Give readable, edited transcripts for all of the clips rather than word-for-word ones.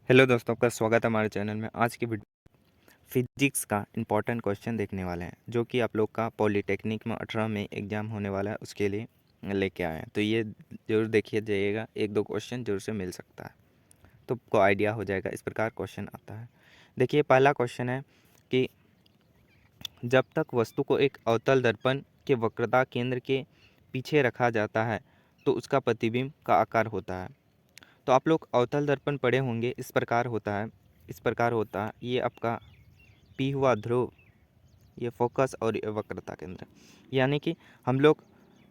Hello दोस्तों, आपका स्वागत है हमारे चैनल में। आज की वीडियो फिजिक्स का इम्पोर्टेंट क्वेश्चन देखने वाले हैं, जो कि आप लोग का पॉलिटेक्निक में 18 में एग्ज़ाम होने वाला है, उसके लिए लेके आए हैं। तो ये ज़रूर देखिए जाइएगा, एक दो क्वेश्चन जरूर से मिल सकता है, तो आपको आइडिया हो जाएगा। इस प्रकार क्वेश्चन आता है। देखिए, पहला क्वेश्चन है कि जब तक वस्तु को एक अवतल दर्पण के वक्रता केंद्र के पीछे रखा जाता है तो उसका प्रतिबिंब का आकार होता है। तो आप लोग अवतल दर्पण पढ़े होंगे। इस प्रकार होता है, इस प्रकार होता है। ये आपका पी हुआ ध्रुव, ये फोकस और ये वक्रता केंद्र। यानी कि हम लोग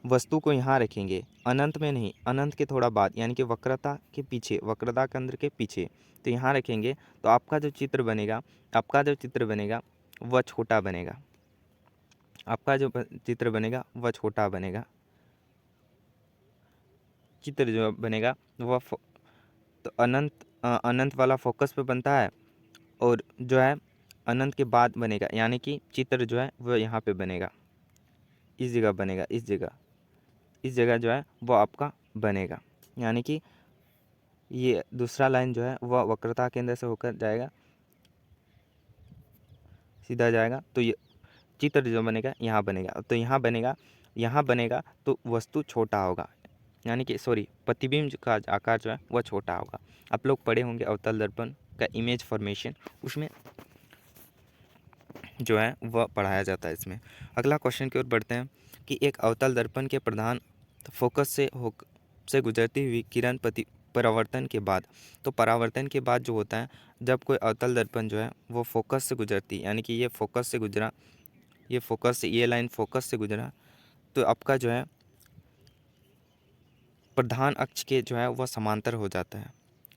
वस्तु को यहाँ रखेंगे, अनंत में नहीं, अनंत के थोड़ा बाद, यानी कि वक्रता के पीछे, वक्रता केंद्र के पीछे। तो यहाँ रखेंगे तो आपका जो चित्र बनेगा, आपका जो चित्र बनेगा वह छोटा बनेगा। आपका जो चित्र बनेगा वह छोटा बनेगा। चित्र जो बनेगा वह तो अनंत वाला फोकस पे बनता है, और जो है अनंत के बाद बनेगा, यानी कि चित्र जो है वह यहाँ पे बनेगा, इस जगह बनेगा, इस जगह जो है वो आपका बनेगा। यानी कि ये दूसरा लाइन जो है वह वक्रता केंद्र से होकर जाएगा, सीधा जाएगा। तो ये चित्र जो बनेगा यहाँ बनेगा, तो यहाँ बनेगा तो वस्तु छोटा होगा, यानी कि प्रतिबिंब का आकार जो है वह छोटा होगा। आप लोग पढ़े होंगे अवतल दर्पण का इमेज फॉर्मेशन, उसमें जो है वह पढ़ाया जाता है इसमें। अगला क्वेश्चन की ओर बढ़ते हैं कि एक अवतल दर्पण के प्रधान फोकस से गुजरती हुई किरण परावर्तन के बाद, तो परावर्तन के बाद जो होता है, जब कोई अवतल दर्पण जो है वो फोकस से गुजरती है, यानी कि ये फोकस से गुजरा, ये फोकस से, ये लाइन फोकस से गुजरा, तो आपका जो है प्रधान अक्ष के जो है वह समांतर हो जाता है,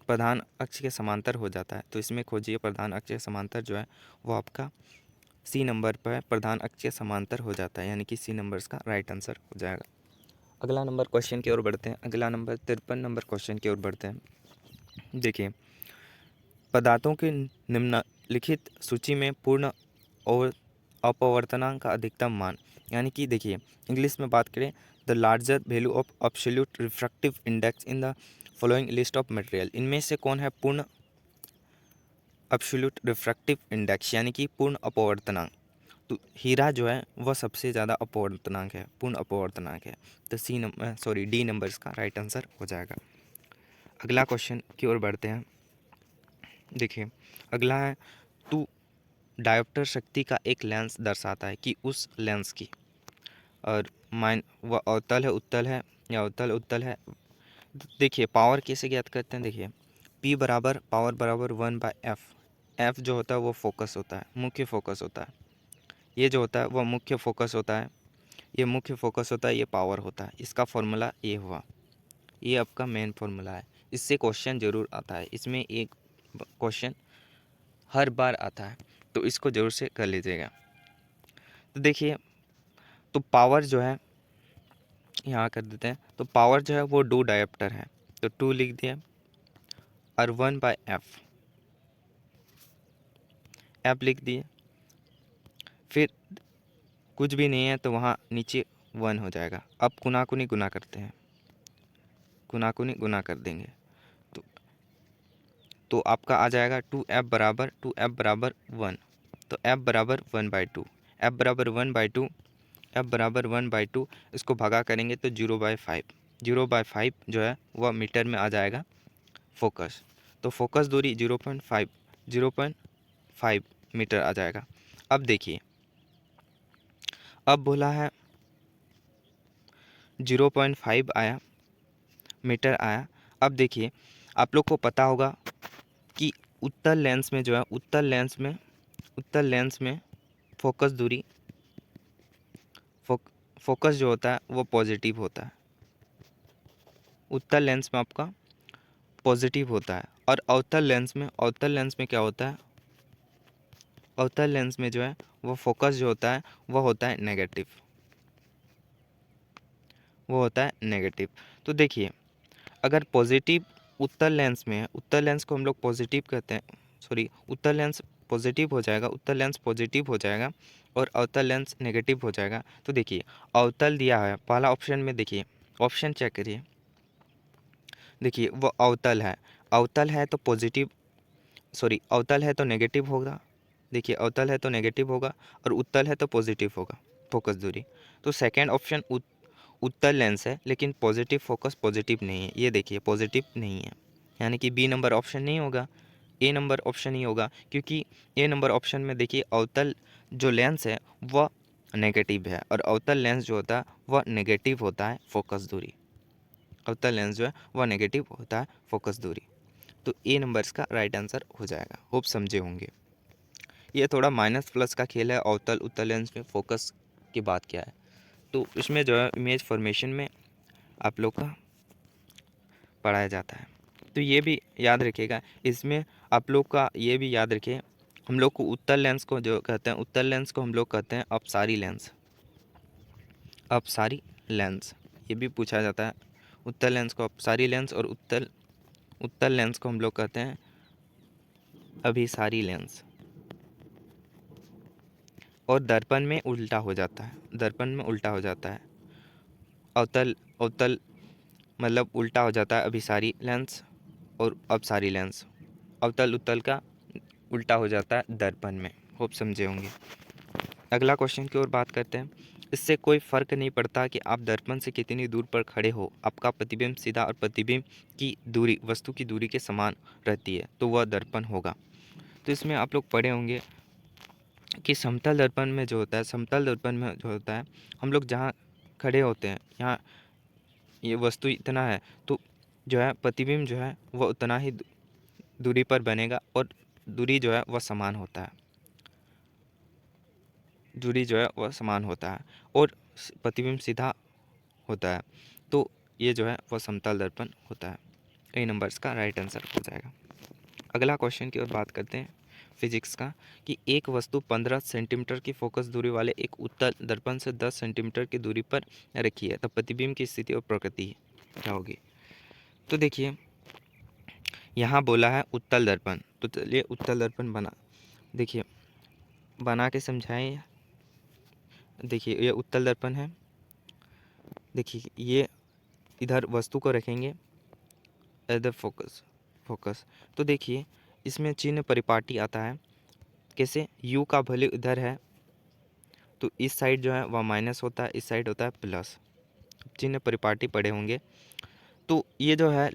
प्रधान अक्ष के समांतर हो जाता है। तो इसमें खोजिए प्रधान अक्ष के समांतर जो है वो आपका सी नंबर पर प्रधान अक्ष के समांतर हो जाता है, यानी कि सी नंबर का राइट आंसर हो जाएगा। अगला नंबर क्वेश्चन की ओर बढ़ते हैं। अगला नंबर 53 नंबर क्वेश्चन की ओर बढ़ते हैं। देखिए, पदार्थों की निम्नलिखित सूची में पूर्ण और अपवर्तनांक का अधिकतम मान, यानी कि देखिए इंग्लिश में बात करें, the larger value of absolute refractive index in the following list of material. इनमें से कौन है पूर्ण एब्सोल्यूट रिफ्रैक्टिव इंडेक्स, यानी कि पूर्ण अपवर्तनांक। तो हीरा जो है वह सबसे ज़्यादा अपवर्तनांक है, पूर्ण अपवर्तनांक है। तो डी नंबर इसका राइट आंसर हो जाएगा। अगला क्वेश्चन की ओर बढ़ते हैं। देखिए, अगला है, टू डायोप्टर शक्ति का एक लेंस दर्शाता है कि उस लेंस की, और वह अवतल है, उत्तल है, या अवतल उत्तल है। देखिए पावर कैसे ज्ञात करते हैं। देखिए P बराबर पावर बराबर 1/f। एफ जो होता है वो फोकस होता है, मुख्य फोकस होता है। ये जो होता है वह मुख्य फोकस होता है, ये मुख्य फोकस होता है, ये पावर होता है। इसका फॉर्मूला ये हुआ, ये आपका मेन फॉर्मूला है। इससे क्वेश्चन जरूर आता है, इसमें एक क्वेश्चन हर बार आता है, तो इसको जरूर से कर लीजिएगा। तो देखिए, तो पावर जो है यहाँ कर देते हैं, तो पावर जो है वो 2 डायोप्टर है, तो 2 लिख दिया, और 1/f, एफ लिख दिए। फिर कुछ भी नहीं है तो वहाँ नीचे 1 हो जाएगा। अब कुनाकुनी गुना करते हैं, कुनाकुनी गुना कर देंगे, तो आपका आ जाएगा 2f बराबर 1। तो f बराबर 1/2, f बराबर 1/2, f बराबर 1/2, इसको भागा करेंगे तो 0/5, 0/5 जो है वह मीटर में आ जाएगा फोकस। तो फोकस दूरी 0.5 मीटर आ जाएगा। अब देखिए, अब बोला है 0.5 आया, मीटर आया। अब देखिए, आप लोग को पता होगा कि उत्तल लेंस में जो है, उत्तल लेंस में फोकस दूरी, फोकस जो होता है वो पॉजिटिव होता है। उत्तल लेंस में आपका पॉजिटिव होता है, और अवतल लेंस में क्या होता है, अवतल लेंस में जो है वो फोकस जो होता है वो होता है नेगेटिव, वो होता है नेगेटिव। तो देखिए, अगर पॉजिटिव उत्तल लेंस में है, उत्तल लेंस को हम लोग पॉजिटिव कहते हैं, उत्तल लेंस पॉजिटिव हो जाएगा, उत्तल लेंस पॉजिटिव हो जाएगा, और अवतल लेंस नेगेटिव हो जाएगा। तो देखिए, अवतल दिया है पहला ऑप्शन में, देखिए ऑप्शन चेक करिए। देखिए वो अवतल है, अवतल है तो पॉजिटिव सॉरी अवतल है तो नेगेटिव होगा। देखिए अवतल है तो नेगेटिव होगा और उत्तल है तो पॉजिटिव होगा फोकस दूरी। तो सेकंड ऑप्शन उत्तल लेंस है, लेकिन पॉजिटिव फोकस पॉजिटिव नहीं है। ये देखिए पॉजिटिव नहीं है, यानी कि बी नंबर ऑप्शन नहीं होगा, ए नंबर ऑप्शन ही होगा, क्योंकि ए नंबर ऑप्शन में देखिए अवतल जो लेंस है वह नेगेटिव है और अवतल लेंस जो होता है वह नेगेटिव होता है फोकस दूरी। अवतल लेंस जो है वह नेगेटिव होता है फोकस दूरी। तो ए नंबर्स का राइट आंसर हो जाएगा। होप समझे होंगे। ये थोड़ा माइनस प्लस का खेल है। अवतल उत्तल लेंस में फोकस की बात क्या है, तो इसमें जो है इमेज फॉर्मेशन में आप लोग का पढ़ाया जाता है। तो ये भी याद रखिएगा, इसमें आप लोग का ये भी याद रखिए, हम लोग को उत्तल लेंस को जो कहते हैं, उत्तल लेंस को हम लोग कहते हैं अपसारी लेंस। अपसारी लेंस ये भी पूछा जाता है। उत्तल लेंस को अपसारी लेंस और उत्तल उत्तल लेंस को हम लोग कहते हैं अभिसारी लेंस। और दर्पण में उल्टा हो जाता है, दर्पण में उल्टा हो जाता है। अवतल अवतल मतलब उल्टा हो जाता है अभिसारी लेंस और अपसारी लेंस। अवतल उत्तल का उल्टा हो जाता है दर्पण में। होप समझे होंगे। अगला क्वेश्चन की ओर बात करते हैं। इससे कोई फर्क नहीं पड़ता कि आप दर्पण से कितनी दूर पर खड़े हो, आपका प्रतिबिंब सीधा और प्रतिबिंब की दूरी वस्तु की दूरी के समान रहती है, तो वह दर्पण होगा। तो इसमें आप लोग पढ़े होंगे कि समतल दर्पण में जो होता है, समतल दर्पण में जो होता है, हम लोग जहाँ खड़े होते हैं, यहाँ ये वस्तु इतना है, तो जो है प्रतिबिंब जो है वह उतना ही दूरी पर बनेगा और दूरी जो है वह समान होता है। दूरी जो है वह समान होता है और प्रतिबिंब सीधा होता है, तो ये जो है वह समतल दर्पण होता है। ए नंबर्स का राइट आंसर हो जाएगा। अगला क्वेश्चन की ओर बात करते हैं फिजिक्स का, कि एक वस्तु 15 सेंटीमीटर की फोकस दूरी वाले एक उत्तल दर्पण से 10 सेंटीमीटर की दूरी पर रखी है, तब प्रतिबिंब की स्थिति और प्रकृति क्या होगी। तो देखिए यहाँ बोला है उत्तल दर्पण, तो चलिए उत्तल दर्पण देखिए बना के समझाएं। देखिए ये उत्तल दर्पण है। देखिए ये इधर वस्तु को रखेंगे एज द फोकस। तो देखिए इसमें चिन्ह परिपाटी आता है। कैसे, यू का वैल्यू इधर है, तो इस साइड जो है वह माइनस होता है, इस साइड होता है प्लस। चिन्ह परिपाटी पढ़े होंगे। तो ये जो है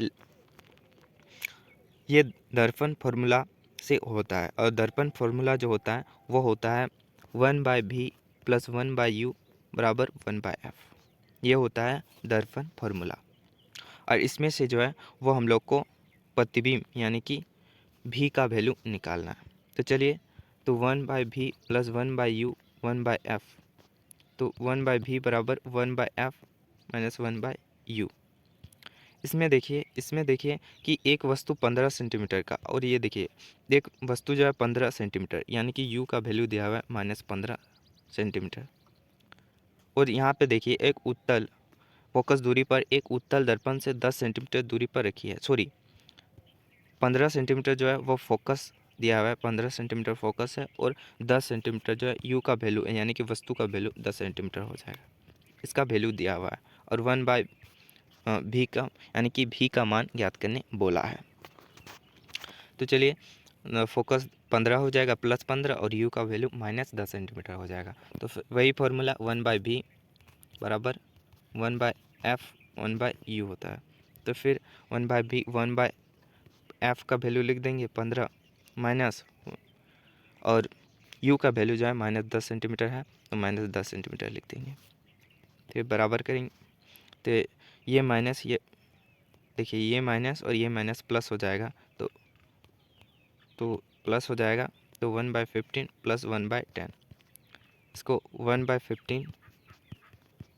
ये दर्पण फार्मूला से होता है, और दर्पण फार्मूला जो होता है वो होता है 1/v + 1/u = 1/f। ये होता है दर्पण फार्मूला। और इसमें से जो है वो हम लोग को प्रतिबिंब यानी कि v का वैल्यू निकालना है। तो चलिए, तो 1/v + 1/u 1/f, तो 1/v = 1/f - 1/u। इसमें देखिए कि एक वस्तु 15 सेंटीमीटर का, और ये देखिए एक वस्तु जो है 15 सेंटीमीटर, यानी कि u का वैल्यू दिया हुआ है -15 सेंटीमीटर। और यहाँ पे देखिए एक उत्तल फोकस दूरी पर एक उत्तल दर्पण से 10 सेंटीमीटर दूरी पर रखी है। सॉरी 15 सेंटीमीटर जो है वो फोकस दिया हुआ है, 15 सेंटीमीटर फोकस है, और 10 सेंटीमीटर जो है u का वैल्यू है, यानी कि वस्तु का वैल्यू 10 सेंटीमीटर हो जाएगा। इसका वैल्यू दिया हुआ है और 1/v का यानी कि v का मान ज्ञात करने बोला है। तो चलिए फोकस 15 हो जाएगा +15 और u का वैल्यू -10 सेंटीमीटर हो जाएगा। तो वही फॉर्मूला 1/v = 1/f 1/u होता है। तो फिर 1/v 1/f का वैल्यू लिख देंगे 15 माइनस, और u का वैल्यू जो है -10 सेंटीमीटर है, तो -10 सेंटीमीटर लिख देंगे। फिर बराबर करेंगे, तो ये माइनस, ये देखिए ये माइनस और ये माइनस प्लस हो जाएगा, तो प्लस हो जाएगा, तो 1/15 + 1/10। इसको 1/15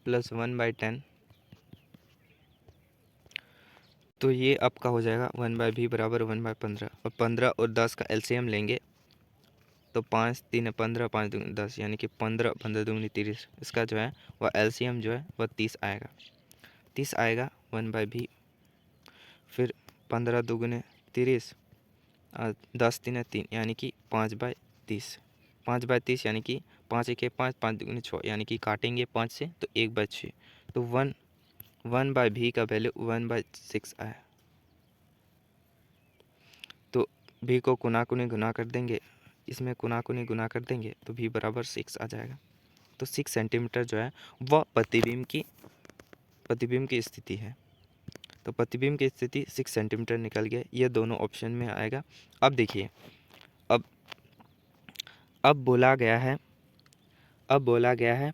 + 1/10, तो ये आपका हो जाएगा 1/v = 1/15, और 15 और 10 का एलसीएम लेंगे तो 5 3 15 5 दूनी 10, यानी कि 15 15 दूनी 30। इसका जो है वह एलसीएम जो है वह 30 आएगा। 30 आएगा 1/v, फिर 15 दूगुने 30 और 10 3 3, यानी कि 5/30। 5/30 यानी कि 5 1 5 5 दूगुने 6, यानी कि काटेंगे 5 से तो 1/6। तो 1/v का वैल्यू 1/6 आया। तो भी को कुना-कुनी गुना कर देंगे, इसमें कुना-कुनी गुना कर देंगे तो भी बराबर 6 आ जाएगा। तो 6 सेंटीमीटर जो है वह प्रतिबिंब की स्थिति है। तो प्रतिबिंब की स्थिति 6 सेंटीमीटर निकल गया, ये दोनों ऑप्शन में आएगा। अब देखिए, अब अब बोला गया है अब बोला गया है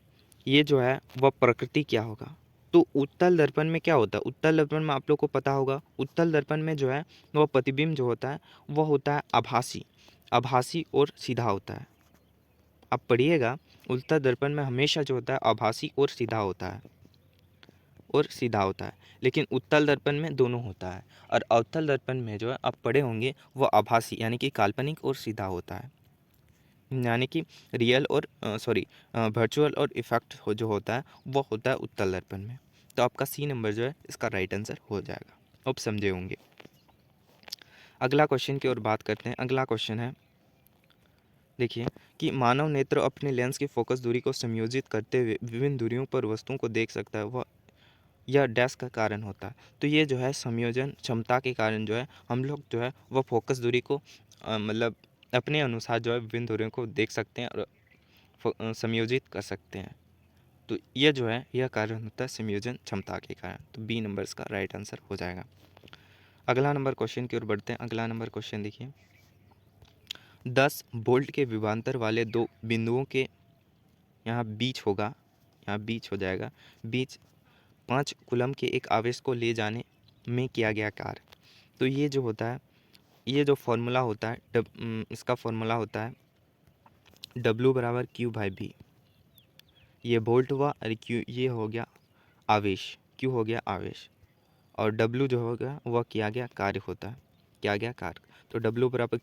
ये जो है वह प्रकृति क्या होगा। तो उत्तल दर्पण में क्या होता है, उत्तल दर्पण में आप लोग को पता होगा, उत्तल दर्पण में जो है वह प्रतिबिंब जो होता है वह होता है आभासी, आभासी और सीधा होता है। आप पढ़िएगा, उत्तल दर्पण में हमेशा जो होता है आभासी और सीधा होता है, और सीधा होता है, लेकिन उत्तल दर्पण में दोनों होता है। और अवतल दर्पण में जो है आप पढ़े होंगे वह आभासी यानी कि काल्पनिक और सीधा होता है, यानी कि रियल और वर्चुअल और इफेक्ट जो होता है वो होता है उत्तल दर्पण में। तो आपका सी नंबर जो है इसका राइट आंसर हो जाएगा। अब समझे होंगे। अगला क्वेश्चन की ओर बात करते हैं। अगला क्वेश्चन है, देखिए कि मानव नेत्र अपने लेंस की फोकस दूरी को समायोजित करते हुए विभिन्न दूरियों पर वस्तुओं को देख सकता है, वह यह डैश का कारण होता है। तो ये जो है संयोजन क्षमता के कारण जो है हम लोग जो है वह फोकस दूरी को मतलब अपने अनुसार जो है विभिन्न दूरियों को देख सकते हैं और संयोजित कर सकते हैं। तो ये जो है यह कारण होता है संयोजन क्षमता के कारण। तो बी नंबर इसका राइट आंसर हो जाएगा। अगला नंबर क्वेश्चन की ओर बढ़ते हैं। अगला नंबर क्वेश्चन देखिए, 10 वोल्ट के विभवांतर वाले दो बिंदुओं के यहाँ बीच होगा, यहाँ बीच हो जाएगा, बीच 5 कूलम के एक आवेश को ले जाने में किया गया कार्य। तो ये जो होता है, ये जो फॉर्मूला होता है इसका फॉर्मूला होता है W बराबर Q बाई बी। ये वोल्ट हुआ और Q ये हो गया आवेश, Q हो गया आवेश, और W जो हो गया वह किया गया कार्य होता है, किया गया कार्य। तो W बराबर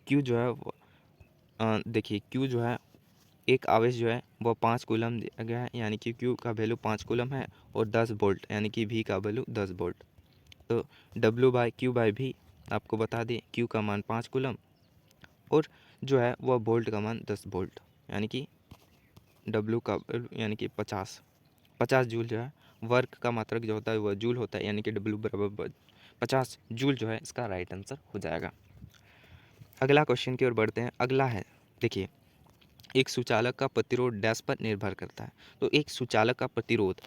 Q जो है देखिए Q जो है एक आवेश जो है वह 5 कूलम दिया गया है, यानी कि Q का वैल्यू 5 कूलम है, और 10 वोल्ट यानी कि V का वैल्यू 10 वोल्ट। तो W by Q by V आपको बता दें, Q का मान 5 कूलम और जो है वह वोल्ट का मान 10 वोल्ट, यानी कि W का यानी कि 50 जूल जो है, वर्क का मात्रक जो होता है वह जूल होता है, यानी कि W बराबर 50 जूल जो है इसका राइट आंसर हो जाएगा। अगला क्वेश्चन की ओर बढ़ते हैं। अगला है, देखिए एक सुचालक का प्रतिरोध डैश पर निर्भर करता है। तो एक सुचालक का प्रतिरोध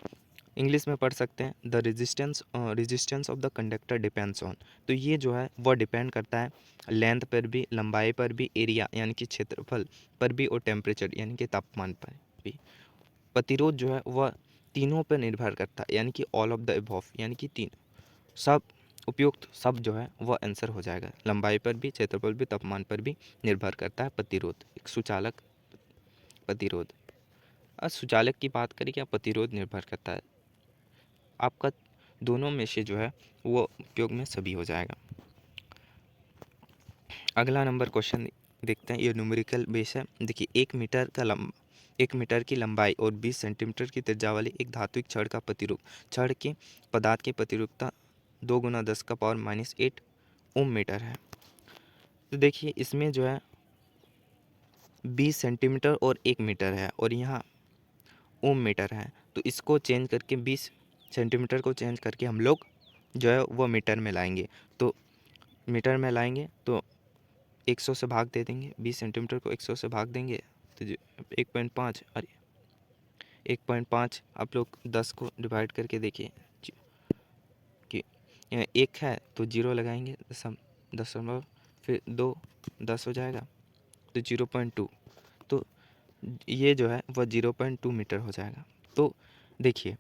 इंग्लिश में पढ़ सकते हैं, the resistance of the conductor depends on. तो ये जो है वह डिपेंड करता है लेंथ पर भी, लंबाई पर भी, एरिया यानी कि क्षेत्रफल पर भी, और टेम्परेचर यानी कि तापमान पर भी। प्रतिरोध जो है वह तीनों पर निर्भर करता है, यानी कि ऑल ऑफ द अबव, यानी कि तीन सब उपयुक्त सब जो है वह आंसर हो जाएगा। लंबाई पर भी, क्षेत्रफल भी, तापमान पर भी निर्भर करता है प्रतिरोध, एक सुचालक प्रतिरोध। सुचालक की बात करें क्या, प्रतिरोध निर्भर करता है, आपका दोनों में से जो है वो उपयोग में सभी हो जाएगा। अगला नंबर क्वेश्चन देखते हैं, ये न्यूमेरिकल बेस है। देखिए 1 मीटर की लंबाई और 20 सेंटीमीटर की त्रिज्या वाली एक धात्विक छड़ का प्रतिरूप, छड़ के पदार्थ की प्रतिरूपता 2 × 10⁻⁸ ओम मीटर है। तो देखिए इसमें जो है 20 सेंटीमीटर और 1 मीटर है, और यहाँ ओम मीटर है। तो इसको चेंज करके 20 सेंटीमीटर को चेंज करके हम लोग जो है वो मीटर में लाएंगे। तो मीटर में लाएंगे तो 100 से भाग दे देंगे, 20 सेंटीमीटर को 100 से भाग देंगे तो 1.5, अरे 1.5 आप लोग 10 को डिवाइड करके देखिए कि 1 है तो 0 लगाएंगे, दशमलव, फिर 2 10 हो जाएगा तो 0.2, तो ये जो है वह 0.2 मीटर हो जाएगा। तो देखिए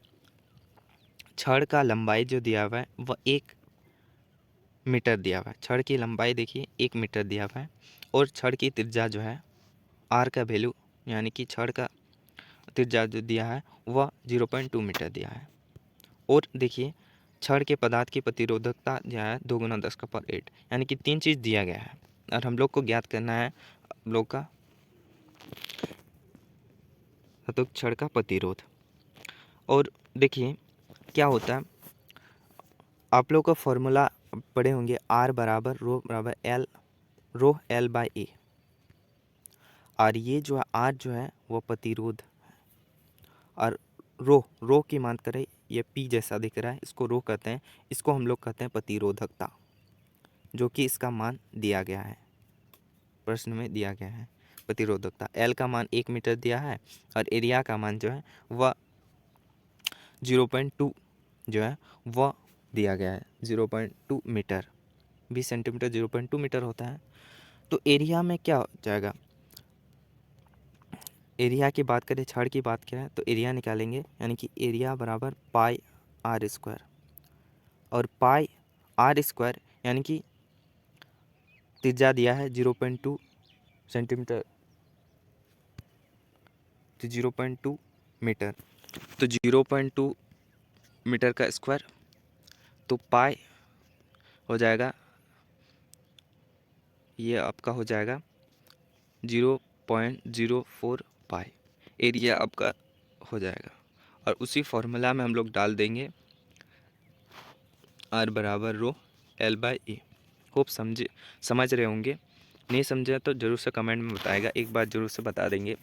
छड़ का लंबाई जो दिया हुआ है वह 1 मीटर दिया हुआ है, छड़ की लंबाई देखिए 1 मीटर दिया हुआ है, और छड़ की त्रिज्या जो है आर का वैल्यू यानी कि छड़ का त्रिज्या जो दिया है वह 0.2 मीटर दिया है। और देखिए छड़ के पदार्थ की प्रतिरोधकता जो है 2 × 10⁸ यानी कि 3 चीज़ दिया गया है, और हम लोग को ज्ञात करना है हम लोग का तो छड़ का प्रतिरोध। और देखिए क्या होता है, आप लोग का फॉर्मूला पढ़े होंगे, आर बराबर रो बराबर एल, रो एल बाई ए। और ये जो है आर जो है वो प्रतिरोध, और रो की मान करें ये पी जैसा दिख रहा है, इसको रो कहते हैं, इसको हम लोग कहते हैं प्रतिरोधकता। जो कि इसका मान दिया गया है, प्रश्न में दिया गया है। प्रतिरोधकता एल का मान 1 मीटर दिया है और एरिया का मान जो है वह 0.2 जो है वह दिया गया है, 0.2 मीटर। 20 सेंटीमीटर 0.2 मीटर होता है। तो एरिया में क्या हो जाएगा, एरिया की बात करें, छड़ की बात करें तो एरिया निकालेंगे, यानी कि एरिया बराबर पाई आर स्क्वायर, और पाई आर स्क्वायर यानी कि त्रिज्या दिया है 0.2 सेंटीमीटर, तो 0.2 मीटर, तो 0.2 मीटर का स्क्वायर, तो पाई हो जाएगा, ये आपका हो जाएगा 0.04 पाई, एरिया आपका हो जाएगा। और उसी फॉर्मूला में हम लोग डाल देंगे आर बराबर rho L by A. Hope समझ रहे होंगे, नहीं समझे तो ज़रूर से कमेंट में बताएगा, एक बार ज़रूर से बता देंगे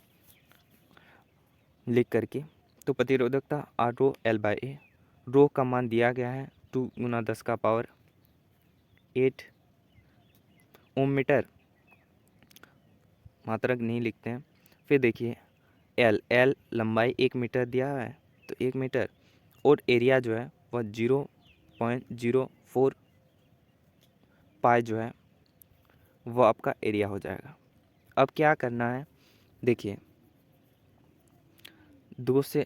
लिख करके। तो प्रतिरोधकता आर रो एल बाई ए, रो का मान दिया गया है 2 × 10⁸ ओम मीटर, मात्रक नहीं लिखते हैं। फिर देखिए एल लंबाई 1 मीटर दिया है, तो 1 मीटर, और एरिया जो है वह 0.04 पाई जो है वह आपका एरिया हो जाएगा। अब क्या करना है, देखिए 2 से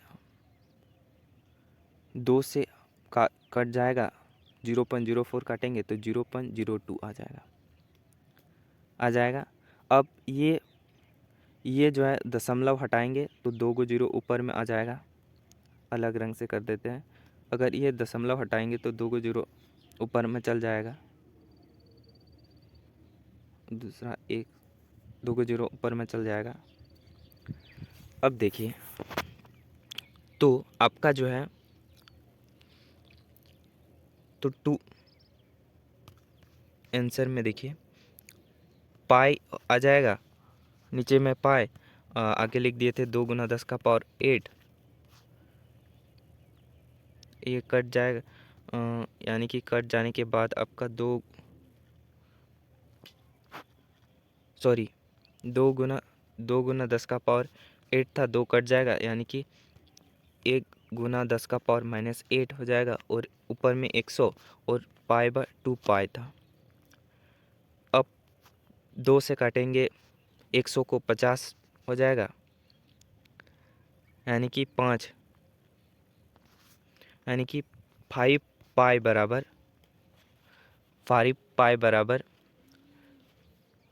कट जाएगा, 0.04 काटेंगे तो 0.02 आ जाएगा। अब ये जो है दशमलव हटाएंगे तो 2 को 0 ऊपर में आ जाएगा, अलग रंग से कर देते हैं। अगर ये दशमलव हटाएंगे तो 2 को 0 ऊपर में चल जाएगा, दूसरा 2 को 0 ऊपर में चल जाएगा। अब देखिए तो आपका जो है तो 2 आंसर में देखिए पाई आ जाएगा, नीचे में पाई आगे लिख दिए थे 2 × 10⁸, ये कट जाएगा, यानी कि कट जाने के बाद आपका 2 × 10⁸ था, 2 कट जाएगा, यानी कि 1 × 10⁻⁸ हो जाएगा, और ऊपर में 100 और पाई बाय 2 पाई था। अब 2 से काटेंगे 100 को 50 हो जाएगा, यानी कि 5, यानी कि 5 पाई बराबर 5 पाई बराबर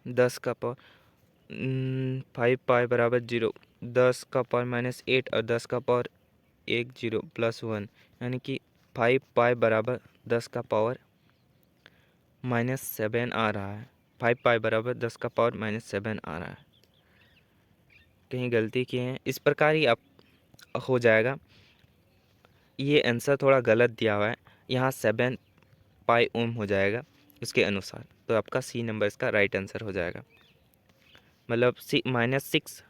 0, 10⁻⁸ और 10⁻1 0 प्लस 1, यानी कि 5 पाई बराबर 10⁻7 आ रहा है। 5 पाई बराबर 10⁻7 आ रहा है, कहीं गलती किए हैं, इस प्रकार ही आप हो जाएगा। ये आंसर थोड़ा गलत दिया हुआ है, यहाँ 7 पाई ओम हो जाएगा उसके अनुसार, तो आपका सी नंबर इसका राइट आंसर हो जाएगा, मतलब -6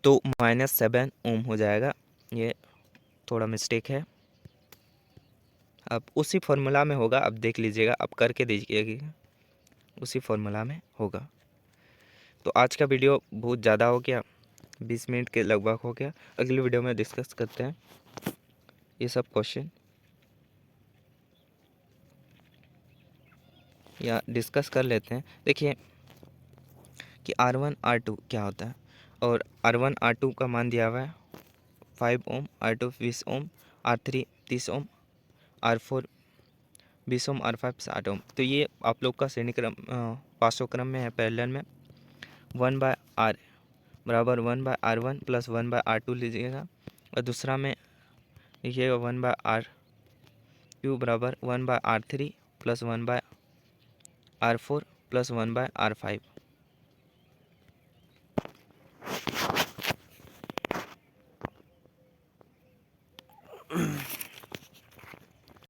तो -7 ओम हो जाएगा। ये थोड़ा मिस्टेक है, अब उसी फॉर्मूला में होगा, अब देख लीजिएगा, अब करके दीजिएगा, उसी फॉर्मूला में होगा। तो आज का वीडियो बहुत ज़्यादा हो गया, 20 मिनट के लगभग हो गया। अगली वीडियो में डिस्कस करते हैं ये सब क्वेश्चन, या डिस्कस कर लेते हैं। देखिए कि R1 R2 क्या होता है, और R1 R2 का मान दिया हुआ है 5 ओम, R2 20 ओम, R3 30 ओम, R4 20 ओम, R5 60 ओम। तो ये आप लोग का श्रेणी क्रम पाठ्यक्रम में है, पैरेलल में 1/R बराबर 1/R1 प्लस 1/R2 लीजिएगा, और दूसरा में लिखिएगा 1/R2 बराबर 1/R3 plus 1/R4 plus 1/R5।